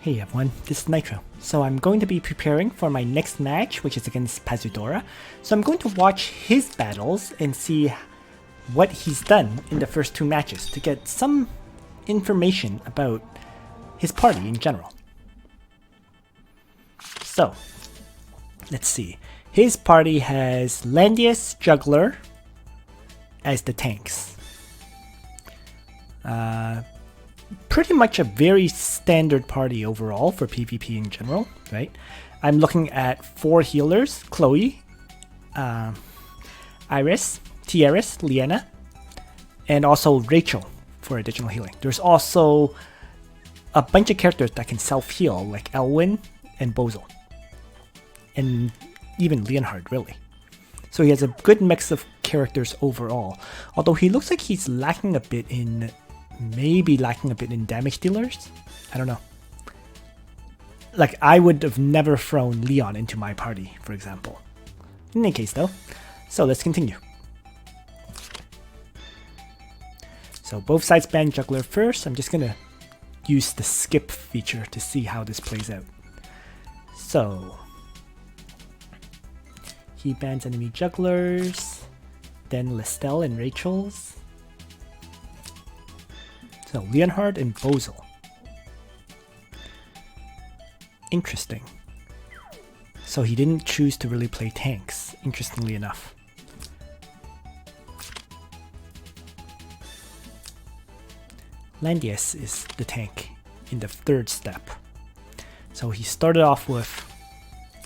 Hey everyone, this is Nitro. So I'm going to be preparing for my next match, which is against Pazudora. So I'm going to watch his battles and see what he's done in the first two matches to get some information about his party in general. So, let's see. His party has Langrisser, Juggler as the tanks. Pretty much a very standard party overall for PvP in general, right? I'm looking at 4 healers, Chloe, Iris, Tiaris, Liana, and also Rachel for additional healing. There's also a bunch of characters that can self-heal, like Elwyn and Bozel. And even Bernhardt, really. So he has a good mix of characters overall. Although he looks like he's lacking a bit in... maybe lacking a bit in damage dealers? I don't know. Like, I would have never thrown Leon into my party, for example. In any case, though. So let's continue. So both sides ban Juggler first. I'm just gonna use the skip feature to see how this plays out. So he bans enemy Jugglers, then Listel and Rachel's. So Bernhardt and Bozel. Interesting. So he didn't choose to really play tanks, interestingly enough. Langrisser is the tank in the third step. So he started off with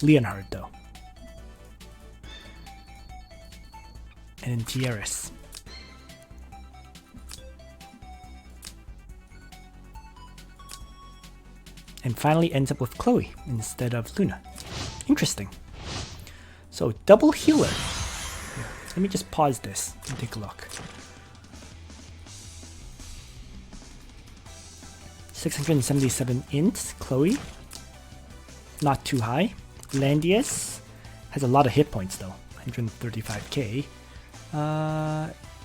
Bernhardt though. And then Tiaris. And finally ends up with Chloe instead of Luna. Interesting. So double healer. Here, let me just pause this and take a look. 677 int, Chloe. Not too high. Langrisser has a lot of hit points though. 135k.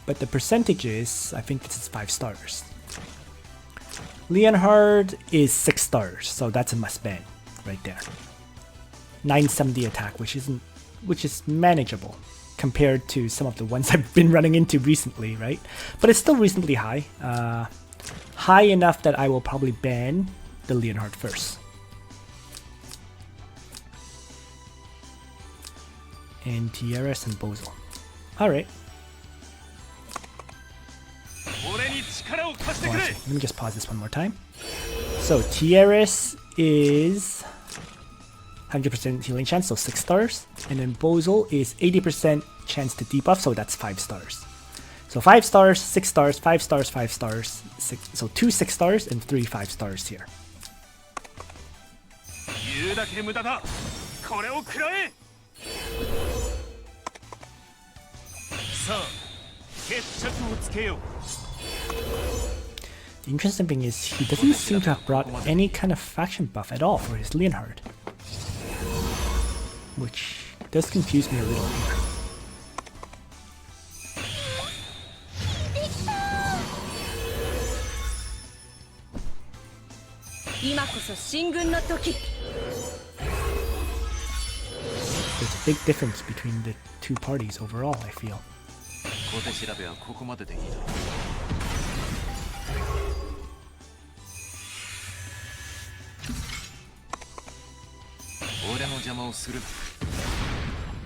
But the percentages, I think this is 5 stars. Bernhardt is 6 stars, so that's a must ban right there. 970 attack, which is manageable compared to some of the ones I've been running into recently, right? But it's still reasonably high. High enough that I will probably ban the Bernhardt first. And Tiaris and Bozel. Alright. Let me just pause this one more time. So Tiaris is 100% healing chance, so 6 stars. And then Bozel is 80% chance to debuff, so that's 5 stars. So 5 stars, 6 stars, 5 stars, 5 stars. So 2 6 stars and 3 5 stars here. The interesting thing is he doesn't seem to have brought any kind of faction buff at all for his Bernhardt, which does confuse me a little here. There's a big difference between the two parties overall, I feel.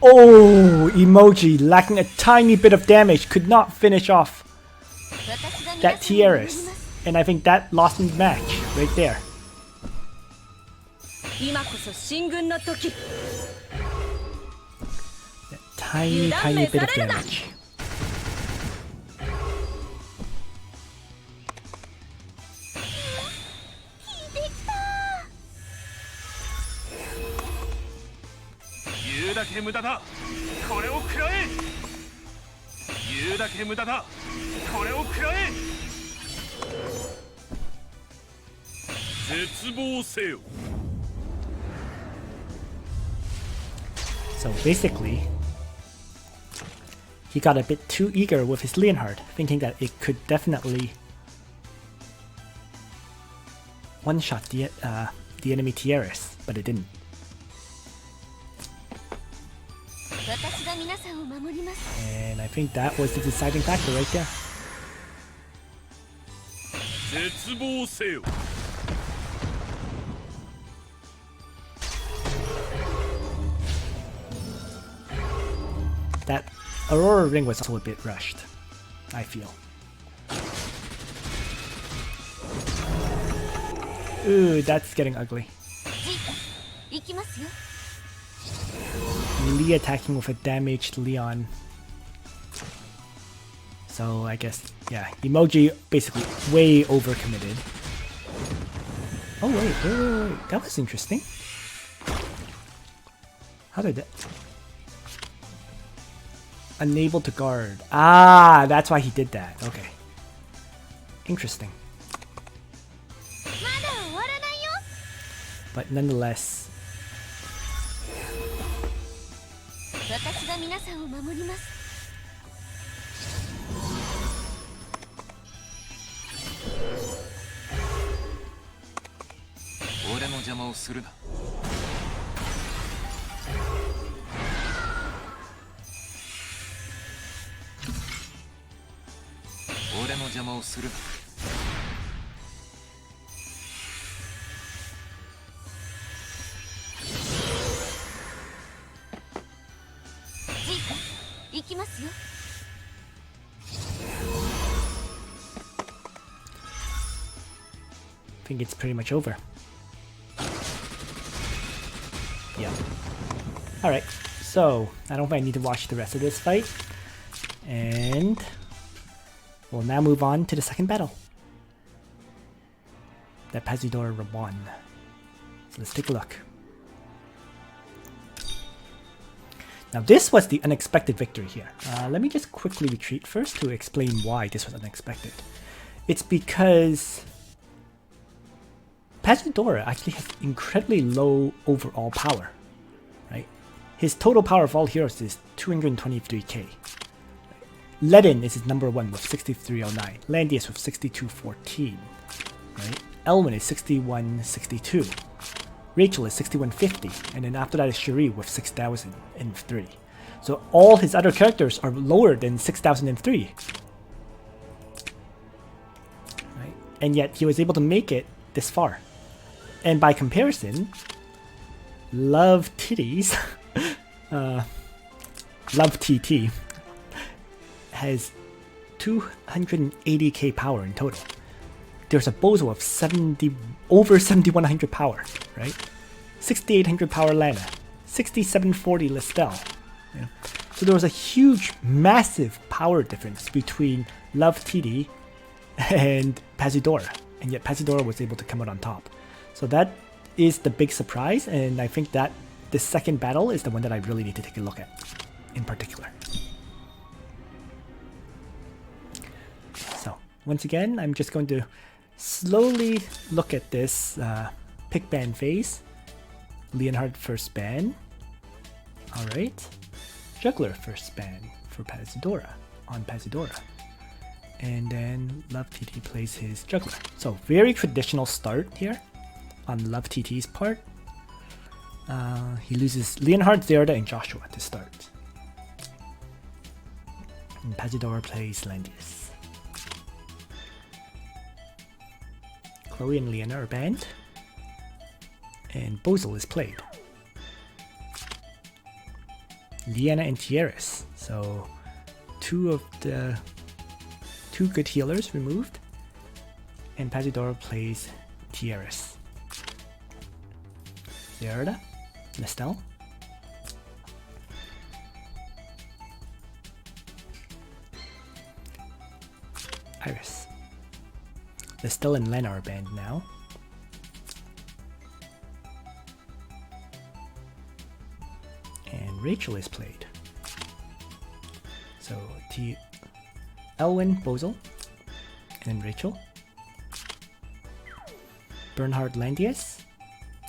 Oh, emoji lacking a tiny bit of damage could not finish off that Tiaris, and I think that lost the match right there. That tiny bit of damage. So basically, he got a bit too eager with his Bernhardt, thinking that it could definitely one-shot the the enemy Tierras, but it didn't. And I think that was the deciding factor right there. That Aurora ring was also a bit rushed, I feel. Ooh, that's getting ugly. Lee attacking with a damaged Leon. So I guess, yeah, Emoji basically way overcommitted. Oh wait, that was interesting. How did that? Unable to guard. Ah, that's why he did that. Okay. Interesting. But nonetheless, I think it's pretty much over. Yeah. Alright, so I don't think I need to watch the rest of this fight. And we'll now move on to the second battle that Pazudora won. So let's take a look. Now this was the unexpected victory here. Let me just quickly retreat first to explain why this was unexpected. It's because Pazudora actually has incredibly low overall power, right? His total power of all heroes is 223k. Ledin is his number 1 with 6309. Landius with 6214, right? Elwyn is 6162. Rachel is 6150, and then after that is Cherie with 6003. So all his other characters are lower than 6003. Right? And yet he was able to make it this far. And by comparison, Love Titties, Love TT, has 280k power in total. There's a Bozo of over 7100 power, right? 6800 power Lana, 6740 Listel. Yeah. So there was a huge, massive power difference between Love TD and Pazudora, and yet Pazudora was able to come out on top. So that is the big surprise, and I think that the second battle is the one that I really need to take a look at, in particular. So, once again, I'm just going to slowly look at this pick ban phase. Leonhard first ban. Alright. Juggler first ban for Pazudora, on Pazudora. And then Love TT plays his Juggler. So, very traditional start here on Love TT's part. He loses Leonhard, Zerda, and Joshua to start. And Pazudora plays Landius. Chloe and Liana are banned. And Bozel is played. Liana and Tierras. So two good healers removed. And Pazudora plays Tierras. Zerda, Listel. Iris. Listel and Lena are banned now. And Rachel is played. So Elwyn, Bozel, and then Rachel. Bernhardt, Landius,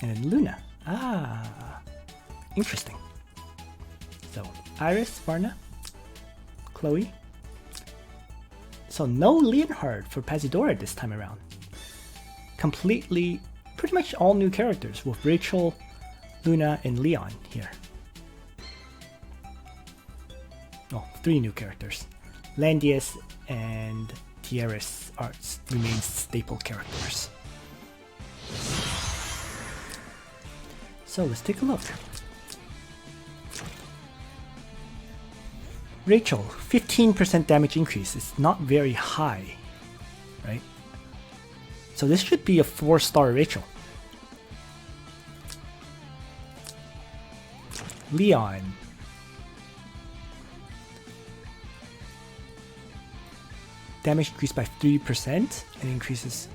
and then Luna. Ah, interesting. So Iris, Varna, Chloe. So no Leonhard for Pazudora this time around. Completely pretty much all new characters with Rachel, Luna, and Leon here. Oh, 3 new characters. Landius and Tiaris remain staple characters. So let's take a look. Rachel, 15% damage increase. It's not very high, right? So this should be a 4-star Rachel. Leon. Damage increased by 3% and increases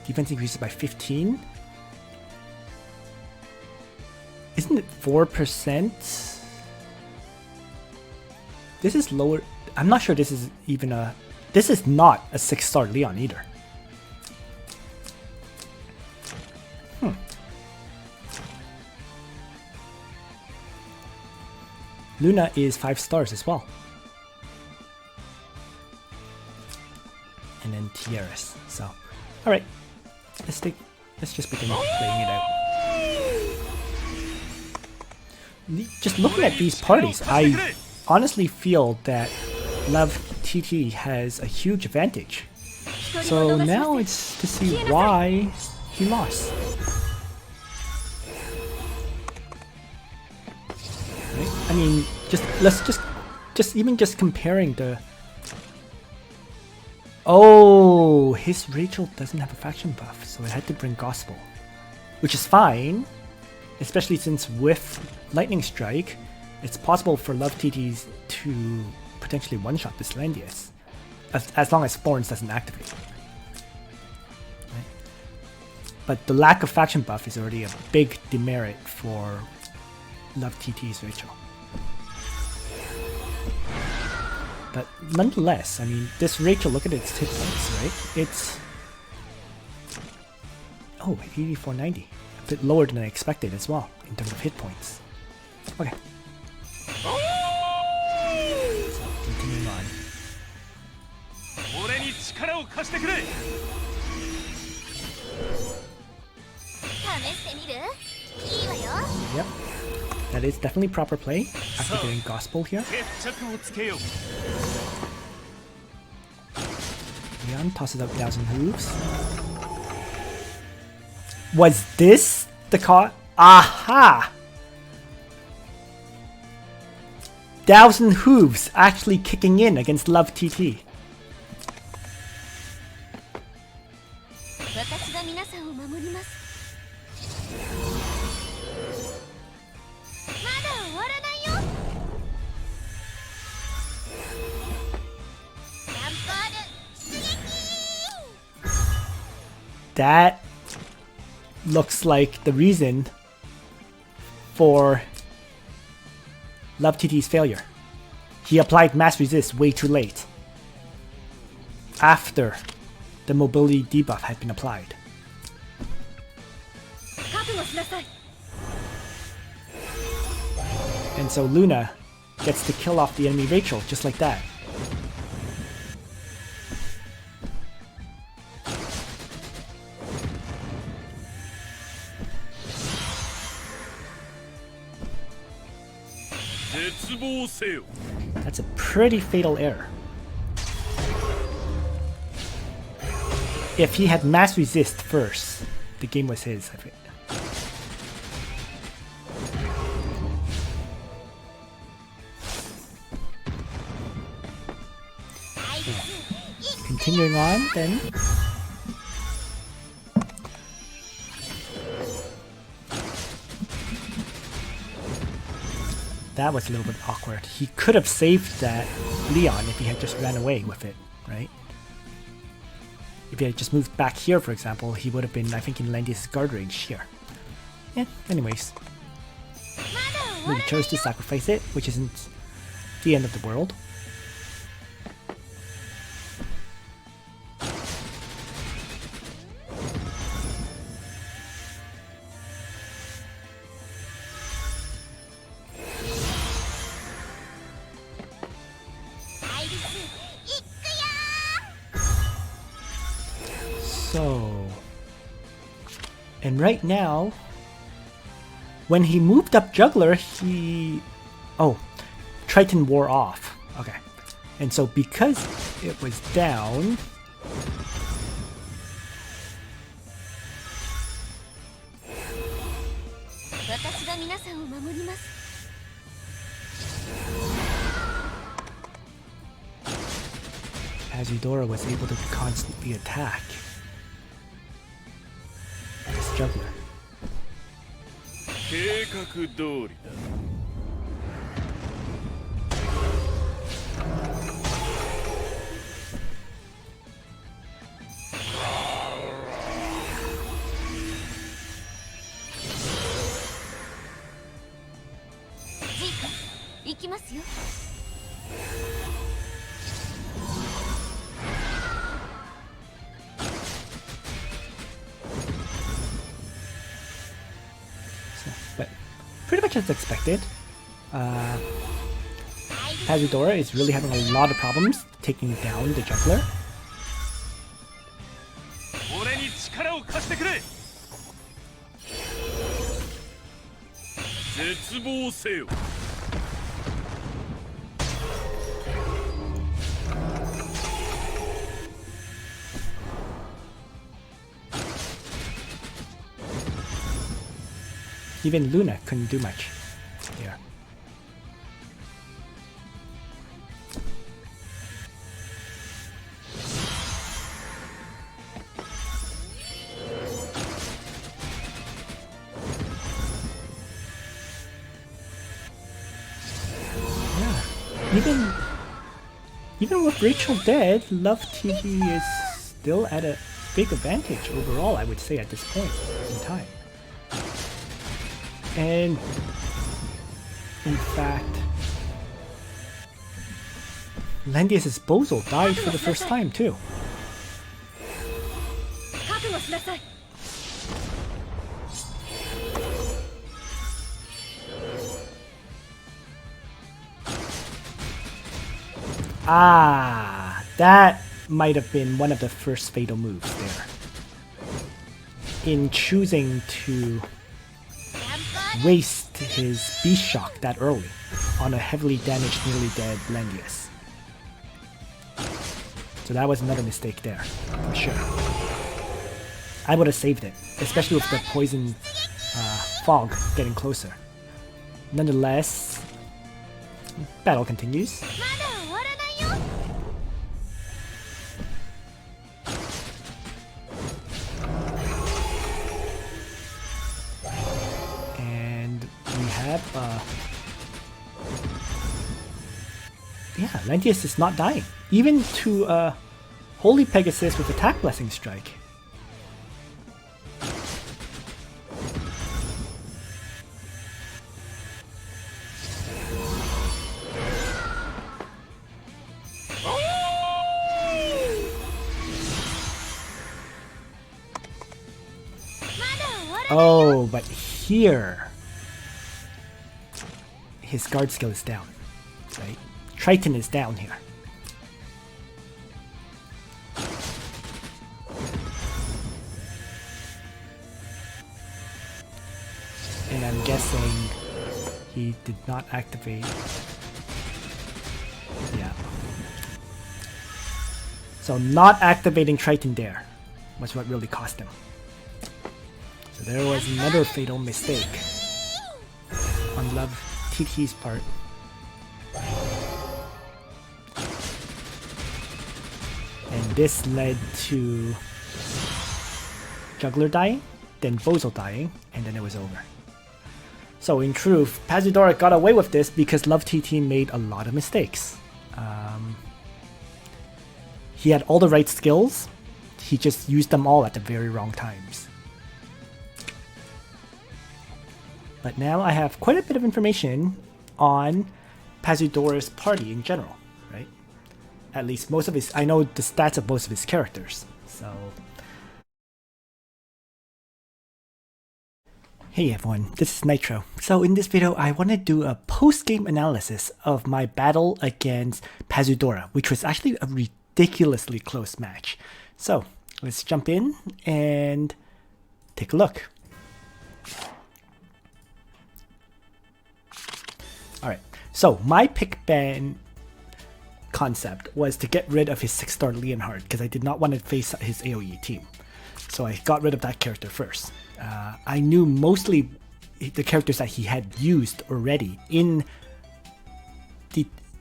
defense increases by 15. Isn't it 4%? This is lower. I'm not sure this is even a. This is not a 6-star Leon either. Luna is 5 stars as well. And then Tiaris. So, alright. Let's just begin playing it out. Just looking at these parties, I honestly feel that Love TT has a huge advantage. So now it's to see why he lost. Right? I mean, let's just comparing the. Oh, his Rachel doesn't have a faction buff, so it had to bring Gospel, which is fine, especially since with Lightning Strike, it's possible for Love TTs to potentially one-shot this Landius, as long as Thorns doesn't activate. Right? But the lack of faction buff is already a big demerit for Love TT's Rachel. But nonetheless, I mean, this Rachel, look at its hit points, right? It's... Oh, 8490. A bit lower than I expected as well, in terms of hit points. Okay. So, continuing on. Yep. That is definitely proper play after getting Gospel here. Leon tosses up 1,000 hooves. Was this the card? Aha! 1,000 hooves actually kicking in against Love TT. That looks like the reason for Love TT's failure. He applied mass resist way too late, after the mobility debuff had been applied. And so Luna gets to kill off the enemy Rachel just like that. That's a pretty fatal error. If he had mass resist first, the game was his, I think. Continuing on, then. That was a little bit awkward. He could have saved that Leon if he had just ran away with it, right? If he had just moved back here, for example, he would have been, I think, in Landius' guard range here. Yeah, anyways. He chose to sacrifice it, which isn't the end of the world. And right now, when he moved up juggler, he... Oh, Triton wore off. Okay. And so because it was down... Pazudora was able to constantly attack this juggler. But pretty much as expected. Pazudora is really having a lot of problems taking down the juggler. Even Luna couldn't do much here. Yeah, even with Rachel dead, Love TV is still at a big advantage overall, I would say, at this point in time. And in fact, Landius' Bozo died for the first time too. Ah, that might have been one of the first fatal moves there. In choosing to waste his Beast Shock that early on a heavily damaged, nearly dead Landius. So that was another mistake there, for sure. I would have saved it, especially with the poison fog getting closer. Nonetheless, battle continues. Yeah, Landius is not dying. Even to Holy Pegasus with Attack Blessing Strike. Oh, but here his guard skill is down, right? Triton is down here. And I'm guessing he did not activate. Yeah. So not activating Triton there was what really cost him. So there was another fatal mistake on Love TT's part. And this led to Juggler dying, then Bozo dying, and then it was over. So in truth, Pazudora got away with this because Love TT made a lot of mistakes. He had all the right skills, he just used them all at the very wrong times. But now I have quite a bit of information on Pazudora's party in general, right? At least most of his, I know the stats of most of his characters, so. Hey everyone, this is Nitro. So in this video, I want to do a post-game analysis of my battle against Pazudora, which was actually a ridiculously close match. So let's jump in and take a look. Alright, so my pick ban concept was to get rid of his 6-star Leonhard because I did not want to face his AoE team. So I got rid of that character first. I knew mostly the characters that he had used already in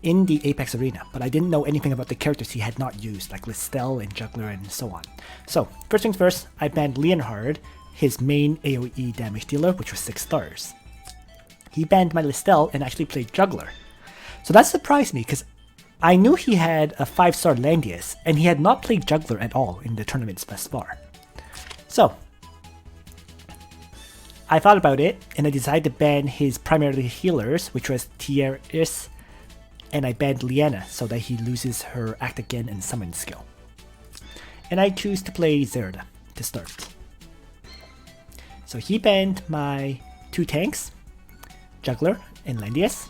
the Apex arena, but I didn't know anything about the characters he had not used, like Listel and Juggler and so on. So first things first, I banned Leonhard, his main AoE damage dealer, which was 6 stars. He banned my Listel and actually played Juggler. So that surprised me because I knew he had a 5-star Landius and he had not played Juggler at all in the tournaments thus far. So I thought about it and I decided to ban his primarily healers, which was Tieris, and I banned Liana so that he loses her Act Again and Summon skill. And I choose to play Zerda to start. So he banned my 2 tanks, Juggler and Landius,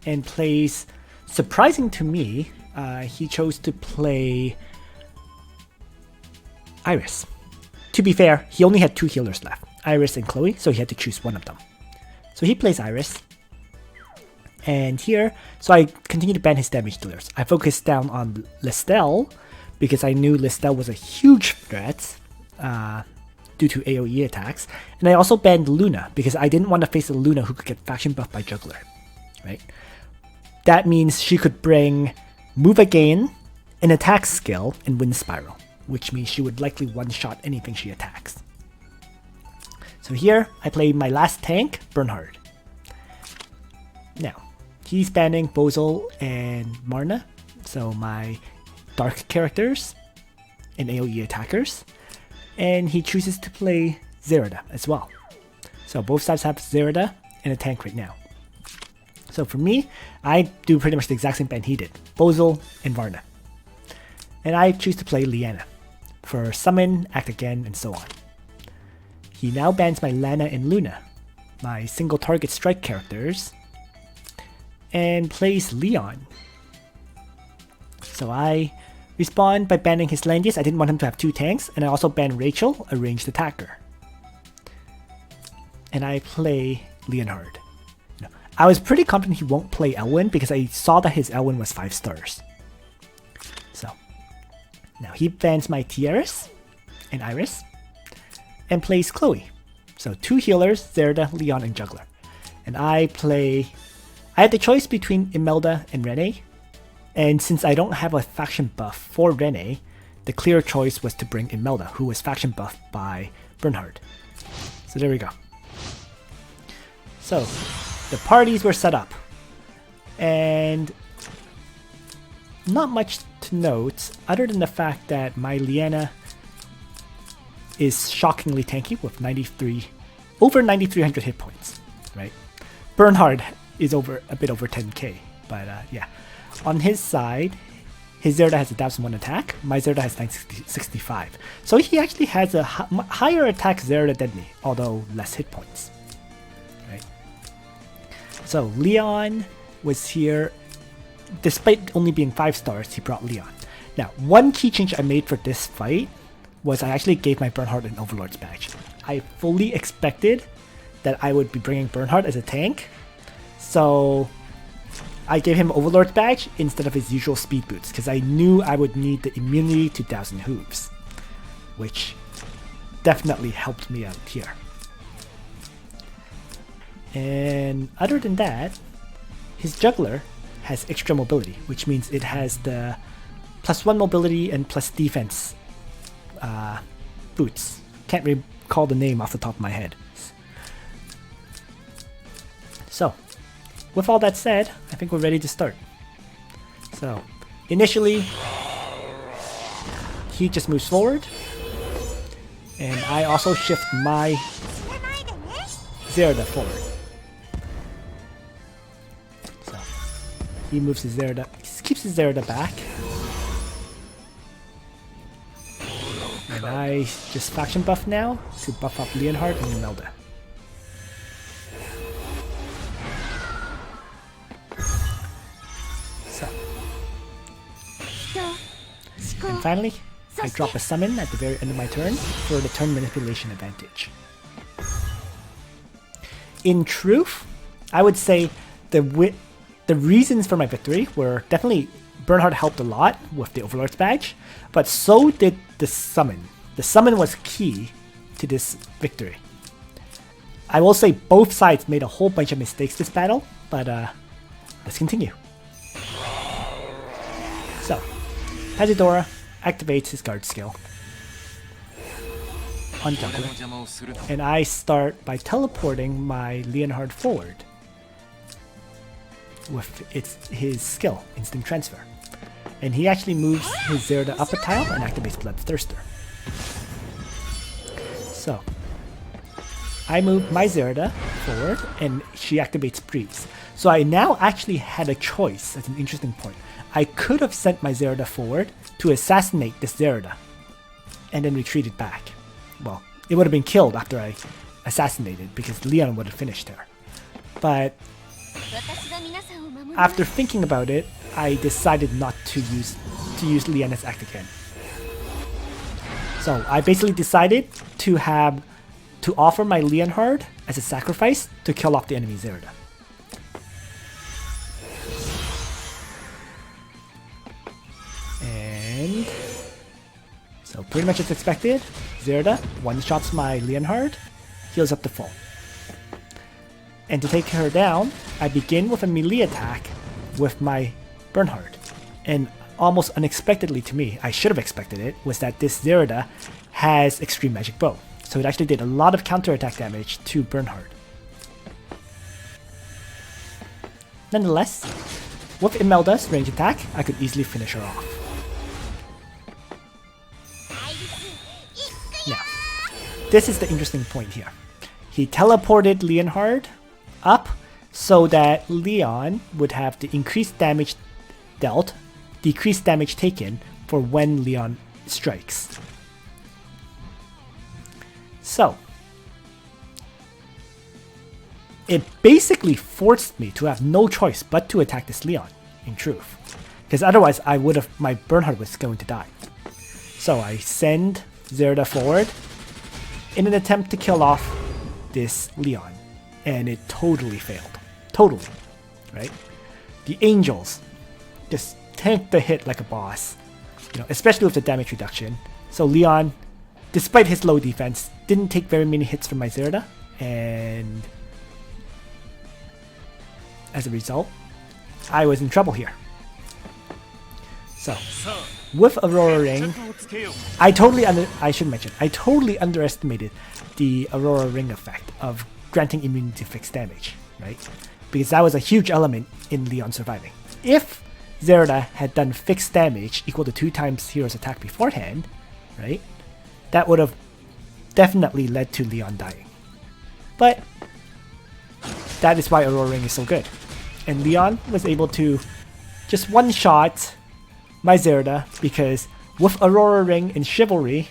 and plays, surprising to me, he chose to play Iris. To be fair, he only had 2 healers left, Iris and Chloe, so he had to choose one of them. So he plays Iris. And here, so I continue to ban his damage dealers. I focused down on Listel because I knew Listel was a huge threat due to AoE attacks. And I also banned Luna because I didn't want to face a Luna who could get faction buffed by Juggler. Right? That means she could bring Move Again, an attack skill, and Wind Spiral, which means she would likely one-shot anything she attacks. So here, I play my last tank, Bernhardt. Now, he's banning Bozel and Marna, so my dark characters and AoE attackers, and he chooses to play Zerda as well. So both sides have Zerda and a tank right now. So for me, I do pretty much the exact same ban he did, Bozel and Varna. And I choose to play Liana for Summon, Act Again, and so on. He now bans my Lana and Luna, my single target strike characters, and plays Leon. So I respond by banning his Landius. I didn't want him to have 2 tanks, and I also banned Rachel, a ranged attacker. And I play Leonhard. I was pretty confident he won't play Elwyn because I saw that his Elwyn was 5 stars. So now he bans my Tieris and Iris and plays Chloe. So 2 healers, Zerda, Leon, and Juggler. And I had the choice between Imelda and Rene, and since I don't have a faction buff for Rene, the clear choice was to bring Imelda, who was faction buffed by Bernhardt. So there we go. So the parties were set up, and not much to note other than the fact that my Liana is shockingly tanky with over 9,300 hit points, right? Bernhardt is a bit over 10k, but yeah. On his side, his Zerda has 1,001 attack, my Zerda has 965. So he actually has a higher attack Zerda than me, although less hit points. Right? So Leon was here, despite only being 5 stars, he brought Leon. Now, one key change I made for this fight was I actually gave my Bernhardt an Overlord's badge. I fully expected that I would be bringing Bernhardt as a tank, so I gave him Overlord's badge instead of his usual speed boots because I knew I would need the immunity to 1,000 hooves, which definitely helped me out here. And other than that, his Juggler has extra mobility, which means it has the +1 mobility and plus defense boots. Can't recall the name off the top of my head. So, with all that said, I think we're ready to start. So, initially, he just moves forward, and I also shift my Zerda forward. So, he moves his Zerda, keeps his Zerda back, and I just faction buff now to buff up Leonhard and Imelda. And finally, I drop a summon at the very end of my turn for the turn manipulation advantage. in truth, I would say the reasons for my victory were definitely Bernhardt helped a lot with the Overlord's badge, but so did the summon. The summon was key to this victory. I will say both sides made a whole bunch of mistakes this battle, but let's continue. So, Pazudora activates his guard skill on Juggler, and I start by teleporting my Leonhard forward with his skill, Instant Transfer. And he actually moves his Zerda up a tile and activates Bloodthirster. So, I move my Zerda forward and she activates Breeze. So I now actually had a choice. That's an interesting point. I could have sent my Zerda forward to assassinate this Zerda and then retreated back. Well, it would have been killed after I assassinated because Leon would have finished her. But after thinking about it, I decided not to use Liana's act again. So I basically decided to offer my Leonhard as a sacrifice to kill off the enemy Zerda. And so pretty much as expected, Zerda one-shots my Leonhard, heals up to full. And to take her down, I begin with a melee attack with my Bernhardt. And almost unexpectedly to me, I should have expected it, was that this Zerda has Extreme Magic Bow. So it actually did a lot of counterattack damage to Bernhardt. Nonetheless, with Imelda's range attack, I could easily finish her off. Now, this is the interesting point here. He teleported Leonhard up so that Leon would have the increased damage dealt, decreased damage taken for when Leon strikes. So, it basically forced me to have no choice but to attack this Leon, in truth. Because otherwise my Bernhardt was going to die. So I send Zerda forward in an attempt to kill off this Leon. And it totally failed. Totally. Right? The angels just tanked the hit like a boss. You know, especially with the damage reduction. So Leon, despite his low defense, didn't take very many hits from my Zerda. And as a result, I was in trouble here. So, with Aurora Ring, I totally underestimated the Aurora Ring effect of granting immunity to fixed damage, right? Because that was a huge element in Leon surviving. If Zerda had done fixed damage equal to 2 times Hero's attack beforehand, right, that would have definitely led to Leon dying. But that is why Aurora Ring is so good. And Leon was able to just one-shot my Zerda because with Aurora Ring and Chivalry,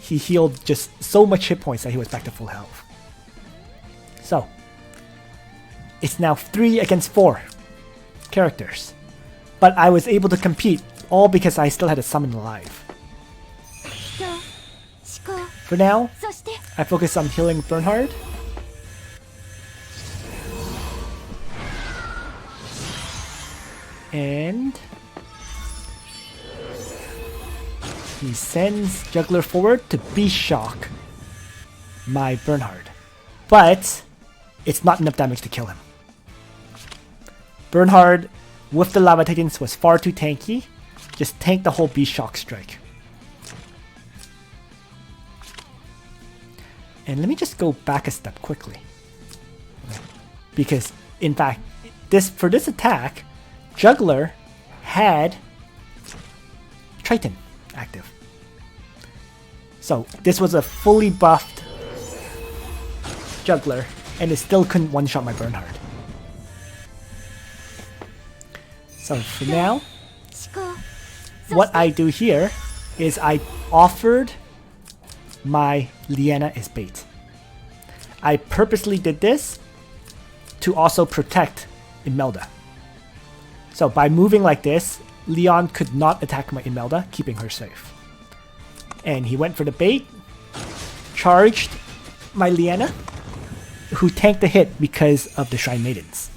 he healed just so much hit points that he was back to full health. So, it's now 3 against 4 characters. But I was able to compete all because I still had a summon alive. For now, I focus on healing Bernhardt. And he sends Juggler forward to Beast Shock my Bernhardt. But it's not enough damage to kill him. Bernhardt with the Lava Titans was far too tanky. Just tank the whole Beast Shock strike. And let me just go back a step quickly. Because, in fact, for this attack, Juggler had Triton active. So, this was a fully buffed Juggler, and it still couldn't one-shot my Bernhardt. So, for now, what I do here is I offered my Liana as bait. I purposely did this to also protect Imelda. So by moving like this, Leon could not attack my Imelda, keeping her safe. And he went for the bait, charged my Liana, who tanked the hit because of the Shrine Maidens.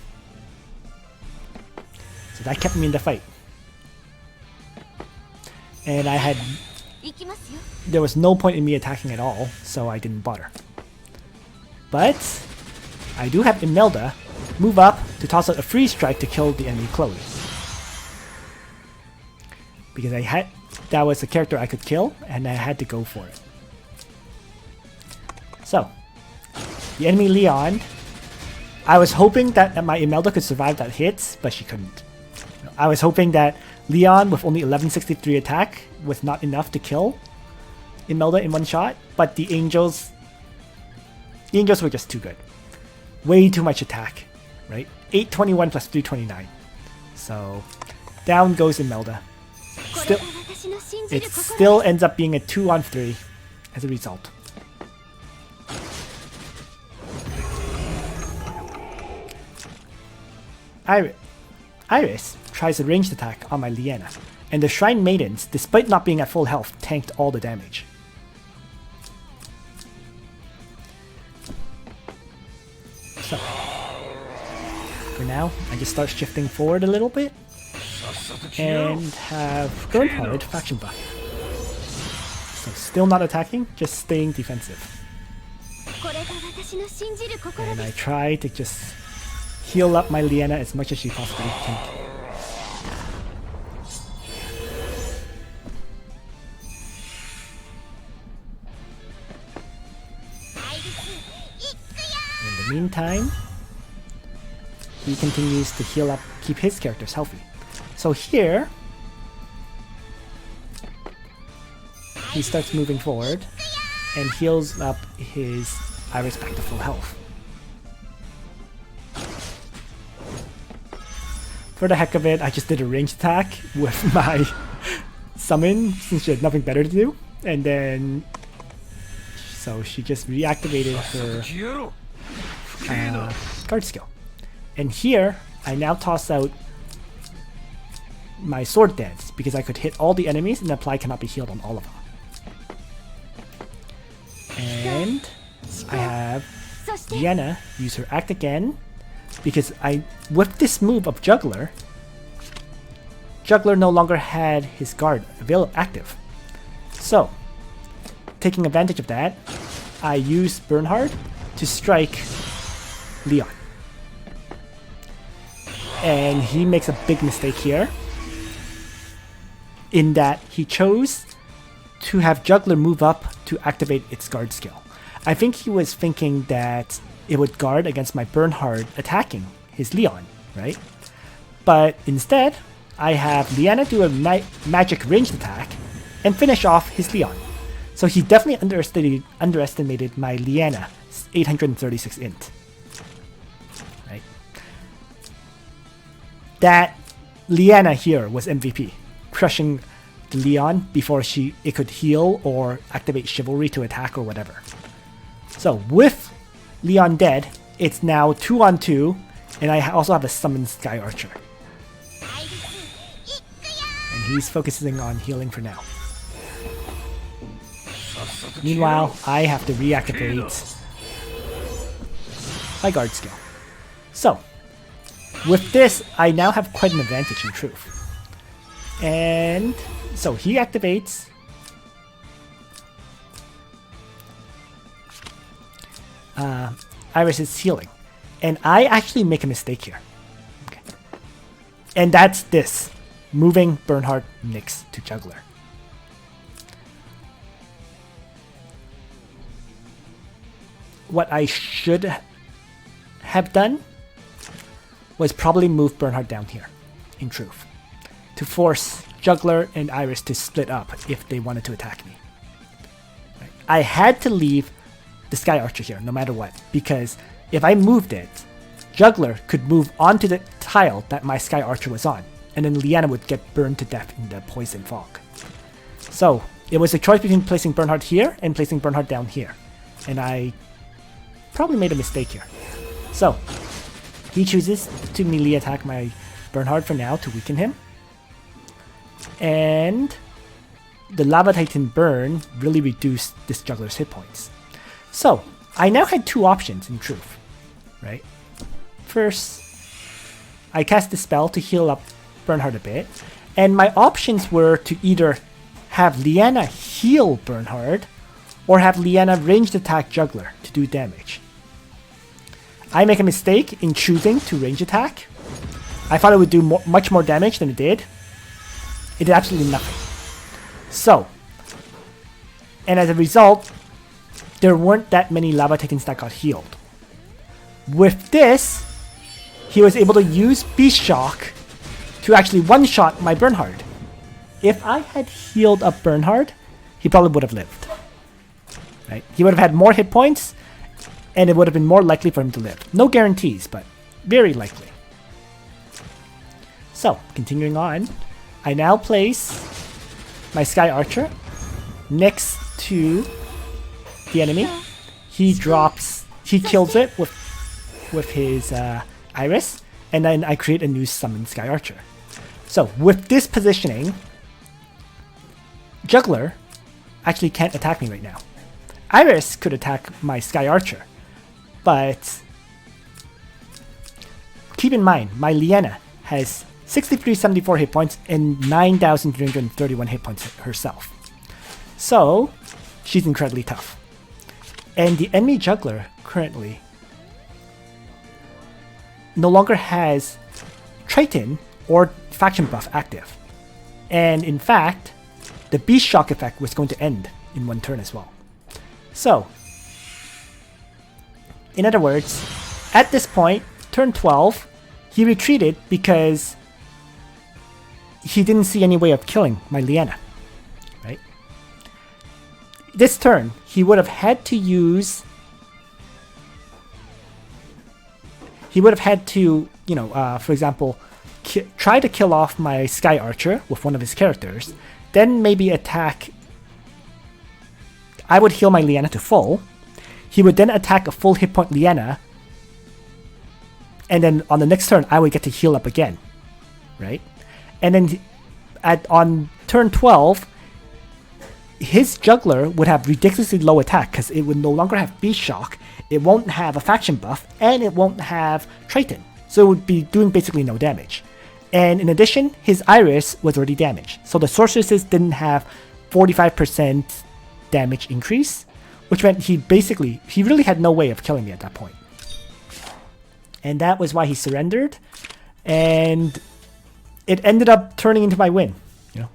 So that kept me in the fight. And there was no point in me attacking at all, so I didn't bother. But I do have Imelda move up to toss out a free strike to kill the enemy Chloe. Because that was a character I could kill, and I had to go for it. So, the enemy Leon, I was hoping that my Imelda could survive that hit, but she couldn't. I was hoping that Leon with only 1163 attack was not enough to kill Imelda in one shot, but the Angels were just too good. Way too much attack, right? 821 plus 329. So, down goes Imelda. It still ends up being a 2-on-3 as a result. Iris tries a ranged attack on my Liana, and the Shrine Maidens, despite not being at full health, tanked all the damage. So, for now, I just start shifting forward a little bit, and have Bernhardt faction buff. So still not attacking, just staying defensive. And I try to just heal up my Liana as much as she possibly can. In the meantime, he continues to heal up, keep his characters healthy. So here, he starts moving forward and heals up his Iris back to full health. For the heck of it, I just did a ranged attack with my summon since she had nothing better to do, and then so she just reactivated her guard skill. And here, I now toss out my sword dance because I could hit all the enemies and apply cannot be healed on all of them. And I have Liana use her act again because with this move of Juggler no longer had his guard active. So, taking advantage of that, I use Bernhardt to strike Leon. And he makes a big mistake here, in that he chose to have Juggler move up to activate its guard skill. I think he was thinking that it would guard against my Bernhardt attacking his Leon, right? But instead, I have Liana do a magic ranged attack and finish off his Leon. So he definitely underestimated my Liana 836 int. Right? That Liana here was MVP, crushing the Leon before it could heal or activate Chivalry to attack or whatever. So with Leon dead, it's now 2-on-2, and I also have a summoned Sky Archer. And he's focusing on healing for now. Meanwhile, I have to reactivate my guard skill. So, with this, I now have quite an advantage in truth. And so he activates Iris's healing. And I actually make a mistake here. Okay. And that's this. Moving Bernhardt Nyx to Juggler. What I should have done was probably move Bernhardt down here, in truth, to force Juggler and Iris to split up if they wanted to attack me. Right. I had to leave the Sky Archer here, no matter what, because if I moved it, Juggler could move onto the tile that my Sky Archer was on, and then Liana would get burned to death in the poison fog. So, it was a choice between placing Bernhardt here and placing Bernhardt down here. And I probably made a mistake here. So, he chooses to melee attack my Bernhardt for now to weaken him. And the Lava Titan burn really reduced this Juggler's hit points. So, I now had two options in truth. right? First, I cast the spell to heal up Bernhardt a bit, and my options were to either have Liana heal Bernhardt or have Liana ranged attack Juggler to do damage. I make a mistake in choosing to range attack. I thought it would do much more damage than it did. It did absolutely nothing. So, and as a result, there weren't that many Lava Titans that got healed. With this, he was able to use Beast Shock to actually one-shot my Bernhardt. If I had healed up Bernhardt, he probably would have lived. Right? He would have had more hit points, and it would have been more likely for him to live. No guarantees, but very likely. So, continuing on, I now place my Sky Archer next to the enemy. He kills it with his Iris, and then I create a new summon Sky Archer. So, with this positioning, Juggler actually can't attack me right now. Iris could attack my Sky Archer, but keep in mind, my Liana has 6374 hit points and 9331 hit points herself. So, she's incredibly tough. And the enemy Juggler currently no longer has Triton or Faction Buff active. And in fact, the Beast Shock effect was going to end in one turn as well. So, in other words, at this point, turn 12, he retreated because he didn't see any way of killing my Liana. Right? This turn, he would have had to use... He would have had to, you know, for example, try to kill off my Sky Archer with one of his characters, then maybe attack... I would heal my Liana to full. He would then attack a full hit point Liana, and then on the next turn, I would get to heal up again, right? And then on turn 12, his Juggler would have ridiculously low attack because it would no longer have Beast Shock, it won't have a Faction buff, and it won't have Triton. So it would be doing basically no damage. And in addition, his Iris was already damaged. So the Sorceresses didn't have 45% damage increase, which meant he really had no way of killing me at that point. And that was why he surrendered, and it ended up turning into my win. You know,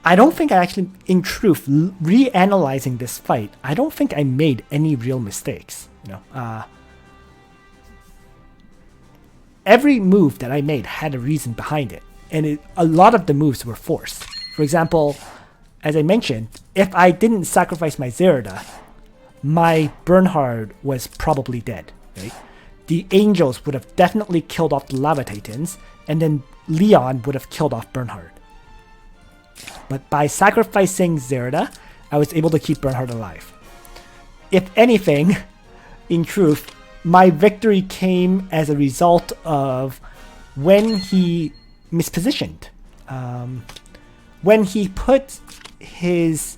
I don't think I actually, in truth, reanalyzing this fight, I don't think I made any real mistakes. You know, every move that I made had a reason behind it, and a lot of the moves were forced. For example, as I mentioned, if I didn't sacrifice my Zerida, my Bernhardt was probably dead, right? The Angels would have definitely killed off the Lava Titans, and then Leon would have killed off Bernhardt. But by sacrificing Zerida, I was able to keep Bernhardt alive. If anything, in truth, my victory came as a result of when he mispositioned. When he put his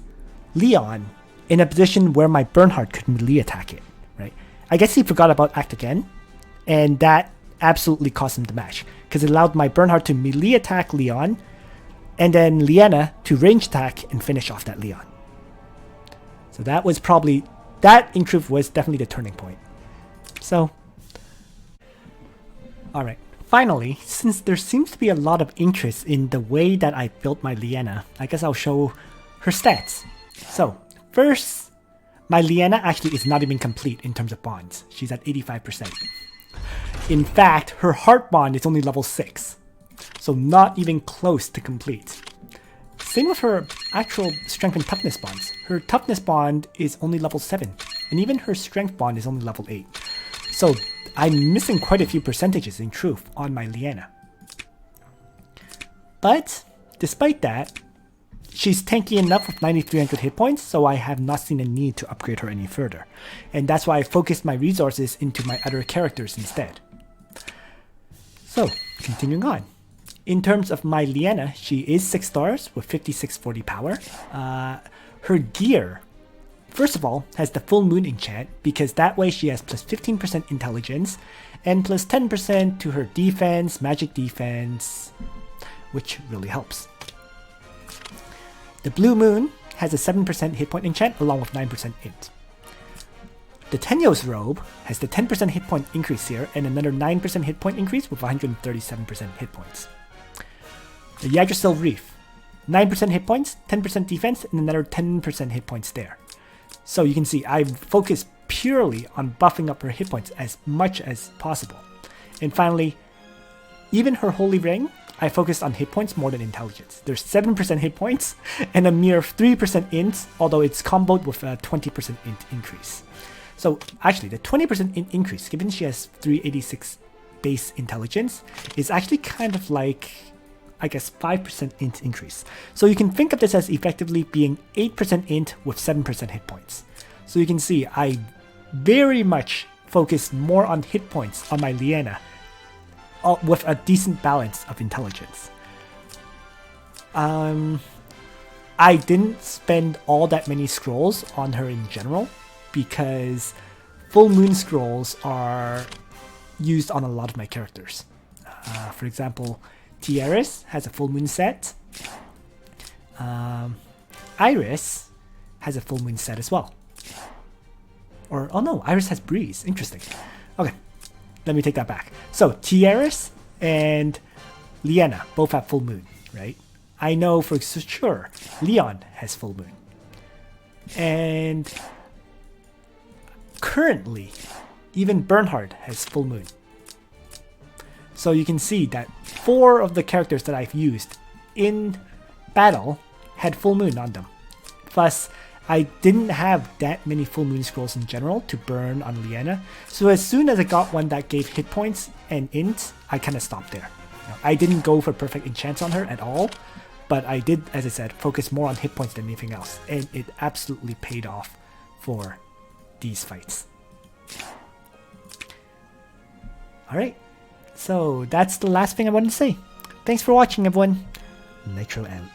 Leon in a position where my Bernhardt could melee attack it, right? I guess he forgot about Act Again, and that absolutely cost him the match, because it allowed my Bernhardt to melee attack Leon, and then Liana to range attack and finish off that Leon. So that was probably, that in truth was definitely the turning point. So, alright. Finally, since there seems to be a lot of interest in the way that I built my Liana, I guess I'll show her stats. So, first, my Liana actually is not even complete in terms of bonds. She's at 85%. In fact, her heart bond is only level 6. So not even close to complete. Same with her actual strength and toughness bonds. Her toughness bond is only level 7. And even her strength bond is only level 8. So I'm missing quite a few percentages in truth on my Liana. But despite that, she's tanky enough with 9300 hit points, so I have not seen a need to upgrade her any further. And that's why I focused my resources into my other characters instead. So, continuing on. In terms of my Liana, she is 6 stars with 5640 power. Her gear first of all, has the full moon enchant, because that way she has plus 15% intelligence and plus 10% to her defense, magic defense, which really helps. The blue moon has a 7% hit point enchant along with 9% int. The Tenyo's robe has the 10% hit point increase here and another 9% hit point increase with 137% hit points. The Yggdrasil Reef, 9% hit points, 10% defense, and another 10% hit points there. So you can see I focus purely on buffing up her hit points as much as possible. And finally, even her Holy Ring, I focused on hit points more than intelligence. There's 7% hit points and a mere 3% int, although it's comboed with a 20% int increase. So actually, the 20% int increase, given she has 386 base intelligence, is actually kind of like, I guess, 5% int increase. So you can think of this as effectively being 8% int with 7% hit points. So you can see I very much focused more on hit points on my Liana with a decent balance of intelligence. I didn't spend all that many scrolls on her in general, because full moon scrolls are used on a lot of my characters. For example, Tiaris has a full moon set. Iris has a full moon set as well. Or, oh no, Iris has Breeze. Interesting. Okay, let me take that back. So, Tiaris and Liana both have full moon, right? I know for sure Leon has full moon. And currently, even Bernhardt has full moon. So you can see that 4 of the characters that I've used in battle had full moon on them. Plus, I didn't have that many full moon scrolls in general to burn on Liana. So as soon as I got one that gave hit points and int, I kind of stopped there. I didn't go for perfect enchants on her at all, but I did, as I said, focus more on hit points than anything else. And it absolutely paid off for these fights. Alright, so that's the last thing I wanted to say. Thanks for watching, everyone. Nitro out.